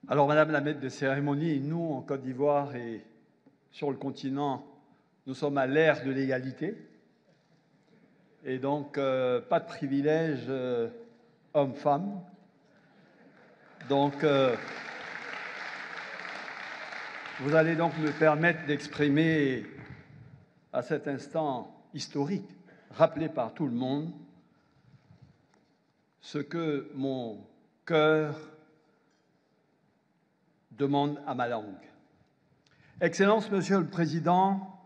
Alors, Madame la maître de cérémonie, nous, en Côte d'Ivoire et sur le continent, nous sommes à l'ère de l'égalité. Et donc, pas de privilège homme-femme. Donc, vous allez donc me permettre d'exprimer à cet instant historique, rappelé par tout le monde, ce que mon cœur demande à ma langue. Excellence, Monsieur le Président,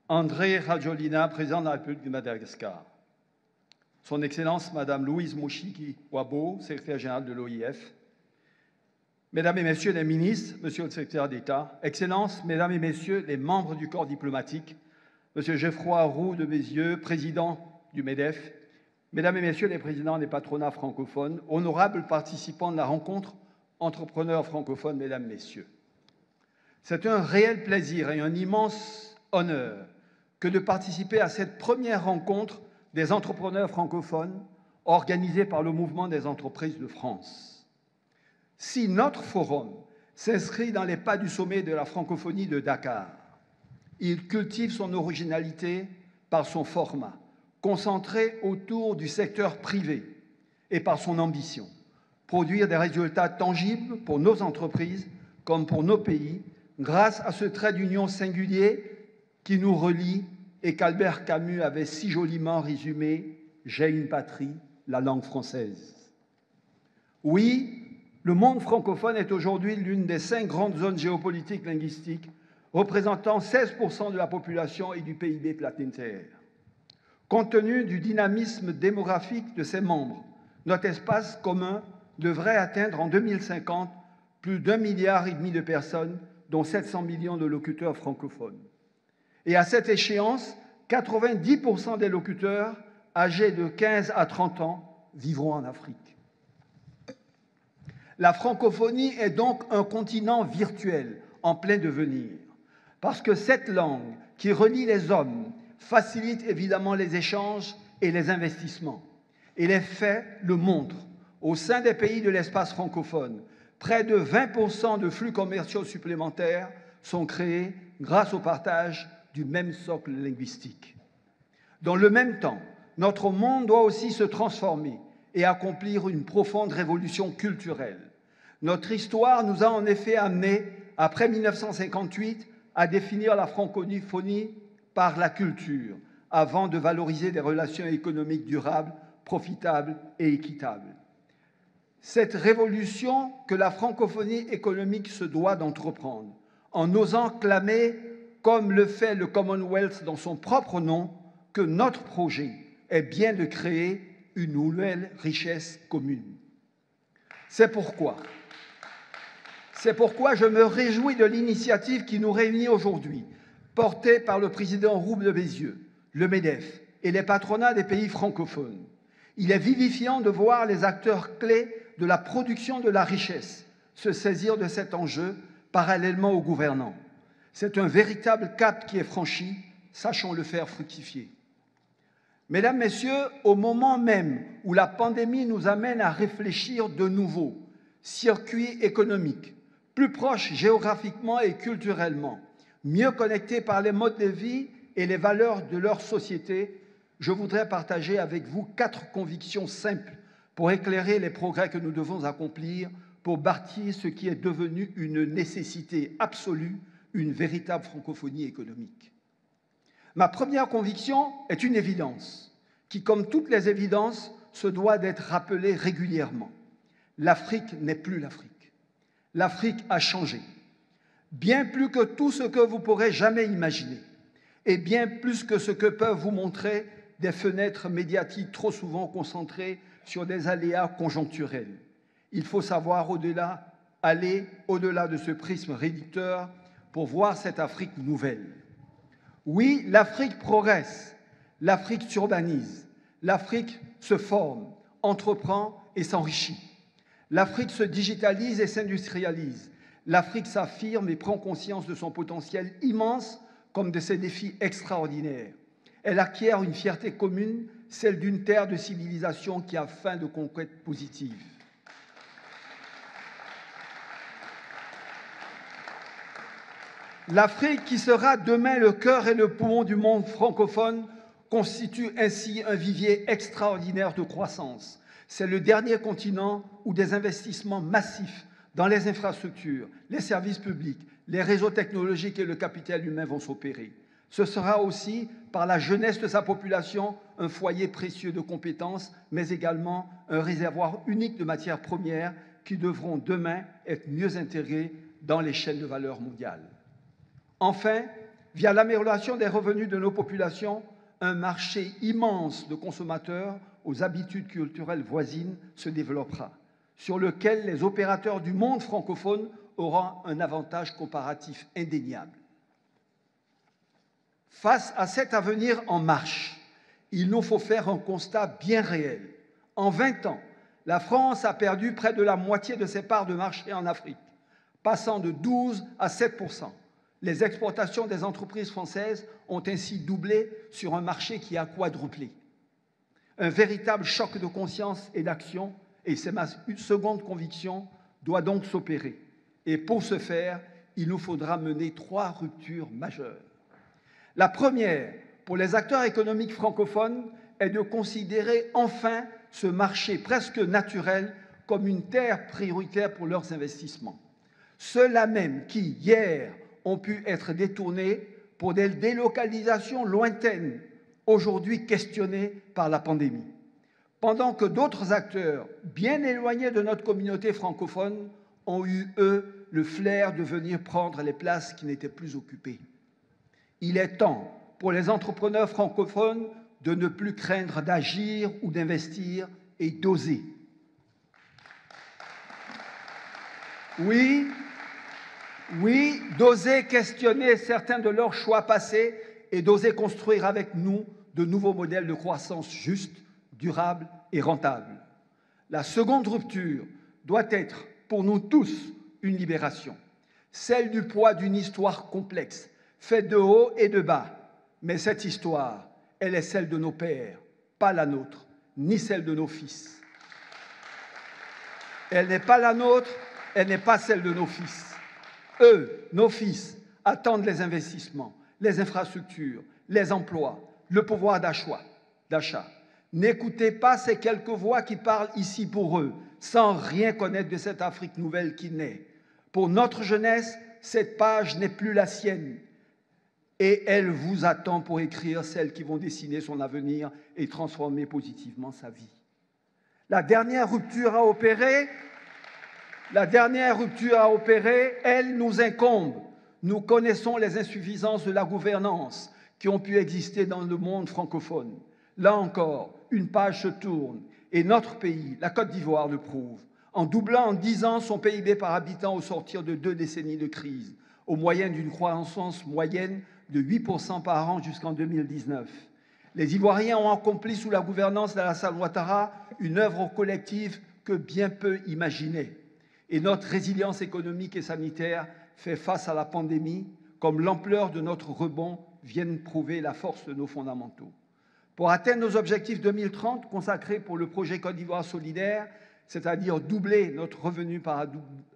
André Rajoelina, président de la République de Madagascar. Son Excellence, Madame Louise Mushiki-Wabo, secrétaire générale de l'OIF. Mesdames et Messieurs les ministres, Monsieur le secrétaire d'État, Excellences, Mesdames et Messieurs les membres du corps diplomatique, Monsieur Geoffroy Roux de Bézieux, président du MEDEF, Mesdames et Messieurs les présidents des patronats francophones, honorables participants de la rencontre entrepreneurs francophones, Mesdames, Messieurs. C'est un réel plaisir et un immense honneur que de participer à cette première rencontre des entrepreneurs francophones organisée par le Mouvement des entreprises de France. Si notre forum s'inscrit dans les pas du sommet de la francophonie de Dakar, il cultive son originalité par son format, concentré autour du secteur privé et par son ambition, produire des résultats tangibles pour nos entreprises comme pour nos pays, grâce à ce trait d'union singulier qui nous relie et qu'Albert Camus avait si joliment résumé « J'ai une patrie, la langue française ». Oui, le monde francophone est aujourd'hui l'une des 5 grandes zones géopolitiques linguistiques, représentant 16% de la population et du PIB planétaire. Compte tenu du dynamisme démographique de ses membres, notre espace commun devrait atteindre en 2050 plus d'1,5 milliard de personnes, dont 700 millions de locuteurs francophones. Et à cette échéance, 90% des locuteurs âgés de 15 à 30 ans vivront en Afrique. La francophonie est donc un continent virtuel en plein devenir, parce que cette langue qui relie les hommes facilite évidemment les échanges et les investissements. Et les faits le montrent. Au sein des pays de l'espace francophone, près de 20% de flux commerciaux supplémentaires sont créés grâce au partage du même socle linguistique. Dans le même temps, notre monde doit aussi se transformer et accomplir une profonde révolution culturelle. Notre histoire nous a en effet amenés, après 1958, à définir la francophonie par la culture, avant de valoriser des relations économiques durables, profitables et équitables. Cette révolution que la francophonie économique se doit d'entreprendre, en osant clamer, comme le fait le Commonwealth dans son propre nom, que notre projet est bien de créer une nouvelle richesse commune. C'est pourquoi je me réjouis de l'initiative qui nous réunit aujourd'hui, portée par le président Roux de Bézieux, le MEDEF et les patronats des pays francophones. Il est vivifiant de voir les acteurs clés de la production de la richesse se saisir de cet enjeu parallèlement aux gouvernants. C'est un véritable cap qui est franchi, sachons le faire fructifier. Mesdames, Messieurs, au moment même où la pandémie nous amène à réfléchir de nouveau, circuits économiques, plus proches géographiquement et culturellement, mieux connectés par les modes de vie et les valeurs de leur société, je voudrais partager avec vous 4 convictions simples pour éclairer les progrès que nous devons accomplir pour bâtir ce qui est devenu une nécessité absolue, une véritable francophonie économique. Ma première conviction est une évidence, qui, comme toutes les évidences, se doit d'être rappelée régulièrement. L'Afrique n'est plus l'Afrique. L'Afrique a changé. Bien plus que tout ce que vous pourrez jamais imaginer, et bien plus que ce que peuvent vous montrer des fenêtres médiatiques trop souvent concentrées sur des aléas conjoncturels. Il faut savoir aller au-delà de ce prisme réducteur pour voir cette Afrique nouvelle. Oui, l'Afrique progresse, l'Afrique s'urbanise, l'Afrique se forme, entreprend et s'enrichit. L'Afrique se digitalise et s'industrialise. L'Afrique s'affirme et prend conscience de son potentiel immense comme de ses défis extraordinaires. Elle acquiert une fierté commune, celle d'une terre de civilisation qui a faim de conquêtes positives. L'Afrique, qui sera demain le cœur et le poumon du monde francophone, constitue ainsi un vivier extraordinaire de croissance. C'est le dernier continent où des investissements massifs dans les infrastructures, les services publics, les réseaux technologiques et le capital humain vont s'opérer. Ce sera aussi, par la jeunesse de sa population, un foyer précieux de compétences, mais également un réservoir unique de matières premières qui devront demain être mieux intégrées dans les chaînes de valeur mondiales. Enfin, via l'amélioration des revenus de nos populations, un marché immense de consommateurs aux habitudes culturelles voisines se développera, sur lequel les opérateurs du monde francophone auront un avantage comparatif indéniable. Face à cet avenir en marche, il nous faut faire un constat bien réel. En 20 ans, la France a perdu près de la moitié de ses parts de marché en Afrique, passant de 12 à 7%. Les exportations des entreprises françaises ont ainsi doublé sur un marché qui a quadruplé. Un véritable choc de conscience et d'action, et c'est ma seconde conviction, doit donc s'opérer. Et pour ce faire, il nous faudra mener 3 ruptures majeures. La première, pour les acteurs économiques francophones, est de considérer enfin ce marché presque naturel comme une terre prioritaire pour leurs investissements. Ceux-là même qui, hier, ont pu être détournés pour des délocalisations lointaines, aujourd'hui questionnées par la pandémie. Pendant que d'autres acteurs, bien éloignés de notre communauté francophone, ont eu, eux, le flair de venir prendre les places qui n'étaient plus occupées. Il est temps pour les entrepreneurs francophones de ne plus craindre d'agir ou d'investir et d'oser. Oui, d'oser questionner certains de leurs choix passés et d'oser construire avec nous de nouveaux modèles de croissance justes, durables et rentables. La seconde rupture doit être, pour nous tous, une libération, celle du poids d'une histoire complexe, faite de haut et de bas. Mais cette histoire, elle est celle de nos pères, pas la nôtre, ni celle de nos fils. Elle n'est pas la nôtre, elle n'est pas celle de nos fils. Eux, nos fils, attendent les investissements, les infrastructures, les emplois, le pouvoir d'achat. N'écoutez pas ces quelques voix qui parlent ici pour eux, sans rien connaître de cette Afrique nouvelle qui naît. Pour notre jeunesse, cette page n'est plus la sienne. Et elle vous attend pour écrire celles qui vont dessiner son avenir et transformer positivement sa vie. La dernière rupture à opérer, elle nous incombe. Nous connaissons les insuffisances de la gouvernance qui ont pu exister dans le monde francophone. Là encore, une page se tourne et notre pays, la Côte d'Ivoire, le prouve, en doublant en 10 ans son PIB par habitant au sortir de 2 décennies de crise, au moyen d'une croissance moyenne de 8% par an jusqu'en 2019. Les Ivoiriens ont accompli sous la gouvernance d'Alassane Ouattara une œuvre collective que bien peu imaginaient. Et notre résilience économique et sanitaire fait face à la pandémie, comme l'ampleur de notre rebond viennent prouver la force de nos fondamentaux. Pour atteindre nos objectifs 2030 consacrés pour le projet Côte d'Ivoire solidaire, c'est-à-dire doubler notre revenu par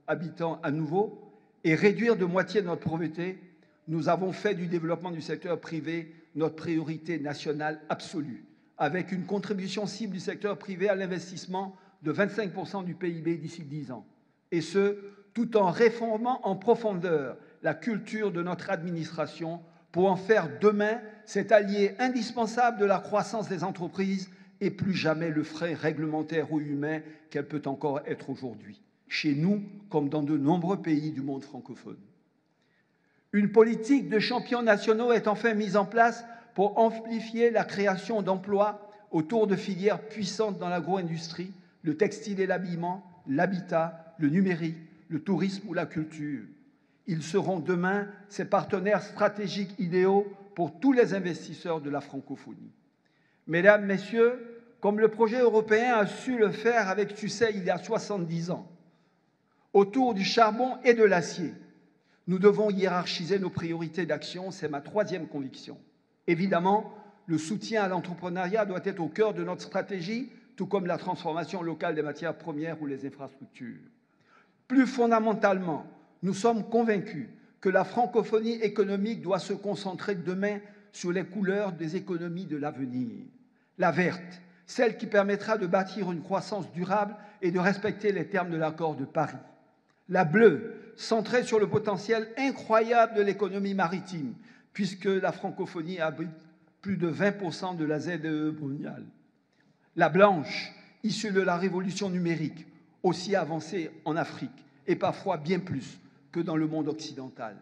habitant à nouveau et réduire de moitié notre pauvreté, nous avons fait du développement du secteur privé notre priorité nationale absolue, avec une contribution cible du secteur privé à l'investissement de 25% du PIB d'ici 10 ans. Et ce, tout en réformant en profondeur la culture de notre administration pour en faire demain cet allié indispensable de la croissance des entreprises et plus jamais le frein réglementaire ou humain qu'elle peut encore être aujourd'hui, chez nous comme dans de nombreux pays du monde francophone. Une politique de champions nationaux est enfin mise en place pour amplifier la création d'emplois autour de filières puissantes dans l'agro-industrie, le textile et l'habillement, l'habitat, le numérique, le tourisme ou la culture. Ils seront demain ces partenaires stratégiques idéaux pour tous les investisseurs de la francophonie. Mesdames, Messieurs, comme le projet européen a su le faire avec succès il y a 70 ans, autour du charbon et de l'acier, nous devons hiérarchiser nos priorités d'action, c'est ma troisième conviction. Évidemment, le soutien à l'entrepreneuriat doit être au cœur de notre stratégie, tout comme la transformation locale des matières premières ou les infrastructures. Plus fondamentalement, nous sommes convaincus que la francophonie économique doit se concentrer demain sur les couleurs des économies de l'avenir. La verte, celle qui permettra de bâtir une croissance durable et de respecter les termes de l'accord de Paris. La bleue, centrée sur le potentiel incroyable de l'économie maritime, puisque la francophonie abrite plus de 20% de la ZEE mondiale. La blanche, issue de la révolution numérique, aussi avancée en Afrique, et parfois bien plus que dans le monde occidental.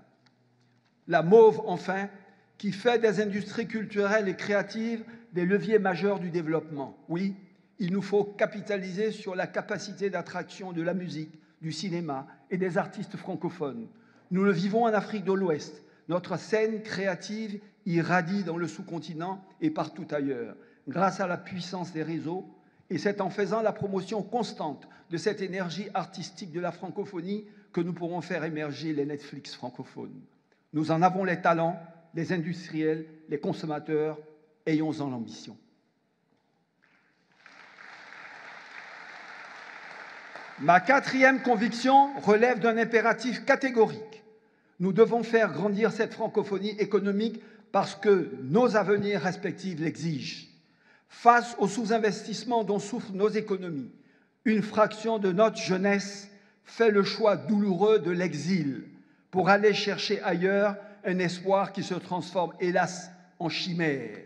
La mauve, enfin, qui fait des industries culturelles et créatives des leviers majeurs du développement. Oui, il nous faut capitaliser sur la capacité d'attraction de la musique, du cinéma et des artistes francophones. Nous le vivons en Afrique de l'Ouest. Notre scène créative irradie dans le sous-continent et partout ailleurs, grâce à la puissance des réseaux, et c'est en faisant la promotion constante de cette énergie artistique de la francophonie que nous pourrons faire émerger les Netflix francophones. Nous en avons les talents, les industriels, les consommateurs, ayons-en l'ambition. Ma quatrième conviction relève d'un impératif catégorique. Nous devons faire grandir cette francophonie économique parce que nos avenirs respectifs l'exigent. Face au sous-investissement dont souffrent nos économies, une fraction de notre jeunesse fait le choix douloureux de l'exil pour aller chercher ailleurs un espoir qui se transforme, hélas, en chimère.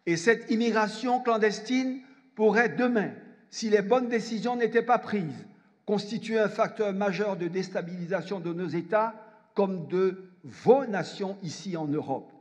Et cette immigration clandestine pourrait demain, si les bonnes décisions n'étaient pas prises, constituer un facteur majeur de déstabilisation de nos États comme de vos nations ici en Europe.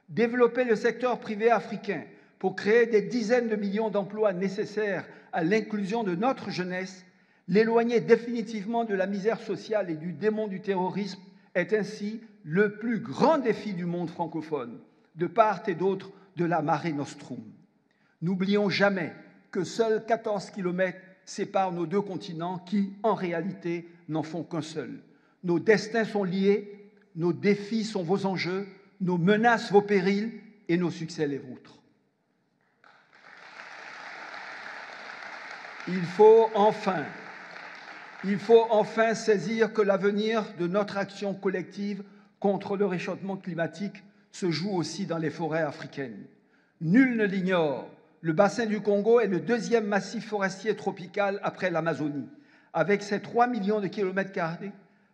Développer le secteur privé africain pour créer des dizaines de millions d'emplois nécessaires à l'inclusion de notre jeunesse, l'éloigner définitivement de la misère sociale et du démon du terrorisme est ainsi le plus grand défi du monde francophone, de part et d'autre de la Mare Nostrum. N'oublions jamais que seuls 14 kilomètres séparent nos deux continents qui, en réalité, n'en font qu'un seul. Nos destins sont liés, nos défis sont vos enjeux, nos menaces vos périls et nos succès les vôtres. Il faut enfin saisir que l'avenir de notre action collective contre le réchauffement climatique se joue aussi dans les forêts africaines. Nul ne l'ignore, le bassin du Congo est le deuxième massif forestier tropical après l'Amazonie. Avec ses 3 millions de kilomètres carrés,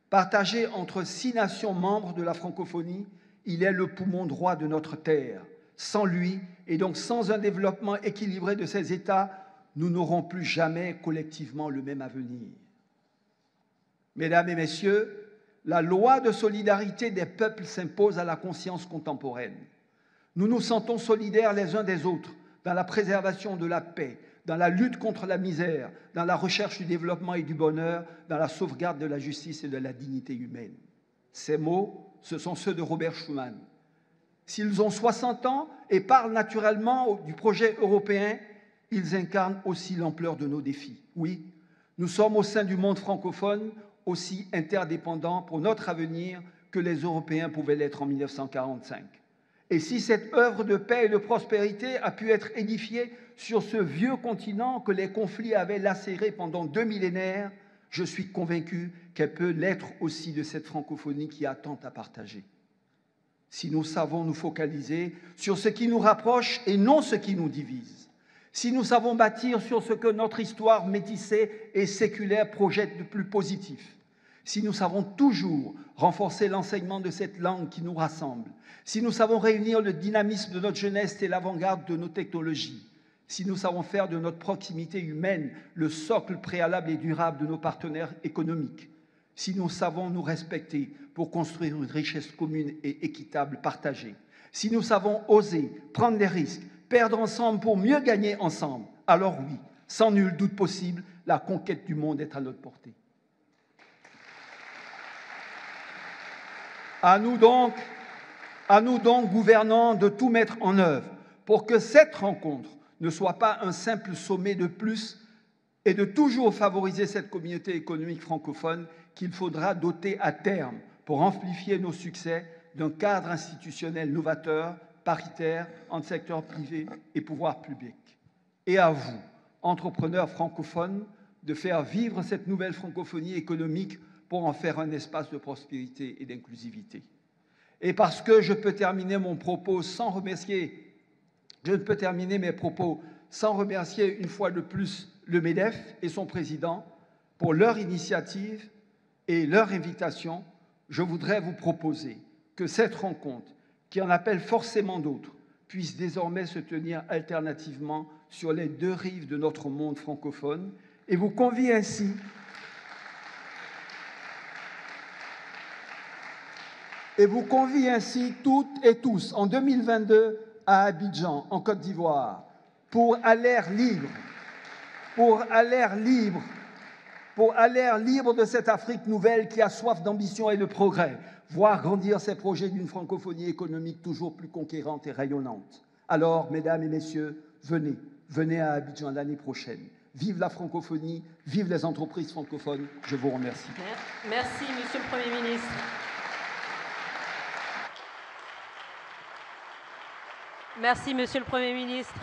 partagés entre 6 nations membres de la francophonie, il est le poumon droit de notre terre. Sans lui, et donc sans un développement équilibré de ces États, nous n'aurons plus jamais collectivement le même avenir. Mesdames et messieurs, la loi de solidarité des peuples s'impose à la conscience contemporaine. Nous nous sentons solidaires les uns des autres dans la préservation de la paix, dans la lutte contre la misère, dans la recherche du développement et du bonheur, dans la sauvegarde de la justice et de la dignité humaine. Ces mots, ce sont ceux de Robert Schuman. S'ils ont 60 ans et parlent naturellement du projet européen, ils incarnent aussi l'ampleur de nos défis. Oui, nous sommes au sein du monde francophone aussi interdépendants pour notre avenir que les Européens pouvaient l'être en 1945. Et si cette œuvre de paix et de prospérité a pu être édifiée sur ce vieux continent que les conflits avaient lacéré pendant 2 millénaires, je suis convaincu qu'elle peut l'être aussi de cette francophonie qui a tant à partager. Si nous savons nous focaliser sur ce qui nous rapproche et non ce qui nous divise, si nous savons bâtir sur ce que notre histoire métissée et séculaire projette de plus positif, si nous savons toujours renforcer l'enseignement de cette langue qui nous rassemble, si nous savons réunir le dynamisme de notre jeunesse et l'avant-garde de nos technologies, si nous savons faire de notre proximité humaine le socle préalable et durable de nos partenaires économiques, si nous savons nous respecter pour construire une richesse commune et équitable partagée, si nous savons oser prendre des risques, perdre ensemble pour mieux gagner ensemble, alors oui, sans nul doute possible, la conquête du monde est à notre portée. À nous donc, gouvernants, de tout mettre en œuvre pour que cette rencontre ne soit pas un simple sommet de plus et de toujours favoriser cette communauté économique francophone qu'il faudra doter à terme pour amplifier nos succès d'un cadre institutionnel novateur, paritaire entre secteur privé et pouvoir public. Et à vous, entrepreneurs francophones, de faire vivre cette nouvelle francophonie économique pour en faire un espace de prospérité et d'inclusivité. Et parce que je peux terminer mon propos sans remercier, je ne peux terminer mes propos sans remercier une fois de plus le MEDEF et son président pour leur initiative et leur invitation. Je voudrais vous proposer que cette rencontre, qui en appelle forcément d'autres, puisse désormais se tenir alternativement sur les deux rives de notre monde francophone et vous convie ainsi toutes et tous en 2022 à Abidjan, en Côte d'Ivoire, pour à l'air libre de cette Afrique nouvelle qui a soif d'ambition et de progrès, voir grandir ses projets d'une francophonie économique toujours plus conquérante et rayonnante. Alors, mesdames et messieurs, venez à Abidjan l'année prochaine. Vive la francophonie, vive les entreprises francophones. Je vous remercie. Merci, Monsieur le Premier ministre. Merci, Monsieur le Premier ministre.